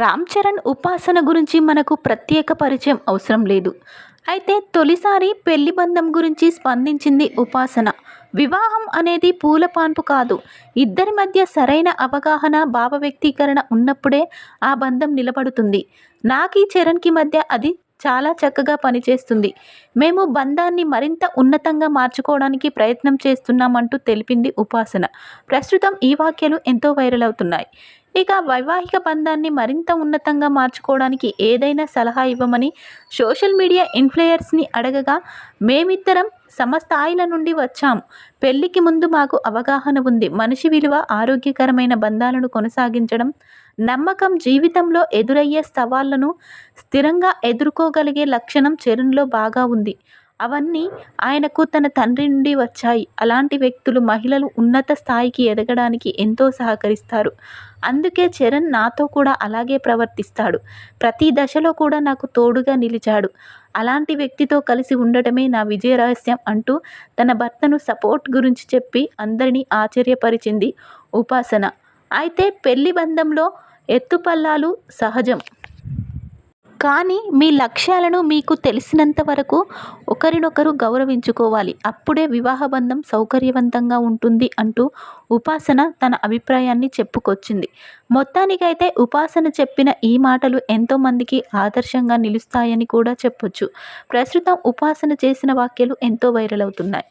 రామ్ చరణ్ ఉపాసన గురించి మనకు ప్రత్యేక పరిచయం అవసరం లేదు. అయితే తొలిసారి పెళ్లి బంధం గురించి స్పందించింది ఉపాసన. వివాహం అనేది పూల పాన్పు కాదు. ఇద్దరి మధ్య సరైన అవగాహన, భావ వ్యక్తీకరణ ఉన్నప్పుడే ఆ బంధం నిలబడుతుంది. నాకీ చరణ్‌కి మధ్య అది చాలా చక్కగా పనిచేస్తుంది. మేము బంధాన్ని మరింత ఉన్నతంగా మార్చుకోవడానికి ప్రయత్నం చేస్తున్నామంటూ తెలిపింది ఉపాసన. ప్రస్తుతం ఈ వ్యాఖ్యలు ఎంతో వైరల్ అవుతున్నాయి. ఇక వైవాహిక బంధాన్ని మరింత ఉన్నతంగా మార్చుకోవడానికి ఏదైనా సలహా ఇవ్వమని సోషల్ మీడియా ఇన్‌ఫ్లుయెన్సర్స్‌ని అడగగా, మేమిద్దరం సమస్థాయిల నుండి వచ్చాం. పెళ్లికి ముందు మాకు అవగాహన ఉంది. మనిషి విలువ, ఆరోగ్యకరమైన బంధాలను కొనసాగించడం, నమ్మకం, జీవితంలో ఎదురయ్యే సవాళ్లను స్థిరంగా ఎదుర్కోగలిగే లక్షణం చరణ్‌లో బాగా ఉంది. అవన్నీ ఆయనకు తన తండ్రి నుండి వచ్చాయి. అలాంటి వ్యక్తులు మహిళలు ఉన్నత స్థాయికి ఎదగడానికి ఎంతో సహకరిస్తారు. అందుకే చరణ్ నాతో కూడా అలాగే ప్రవర్తిస్తాడు. ప్రతి దశలో కూడా నాకు తోడుగా నిలిచాడు. అలాంటి వ్యక్తితో కలిసి ఉండటమే నా విజయ రహస్యం అంటూ తన భర్తను సపోర్ట్ గురించి చెప్పి అందరినీ ఆశ్చర్యపరిచింది ఉపాసన. అయితే పెళ్లి బంధంలో ఎత్తుపల్లాలు సహజం. కానీ మీ లక్ష్యాలను మీకు తెలిసినంత వరకు ఒకరినొకరు గౌరవించుకోవాలి. అప్పుడే వివాహ బంధం సౌకర్యవంతంగా ఉంటుంది అంటూ ఉపాసన తన అభిప్రాయాన్ని చెప్పుకొచ్చింది. మొత్తానికైతే ఉపాసన చెప్పిన ఈ మాటలు ఎంతోమందికి ఆదర్శంగా నిలుస్తాయని కూడా చెప్పొచ్చు. ప్రస్తుతం ఉపాసన చేసిన వ్యాఖ్యలు ఎంతో వైరల్ అవుతున్నాయి.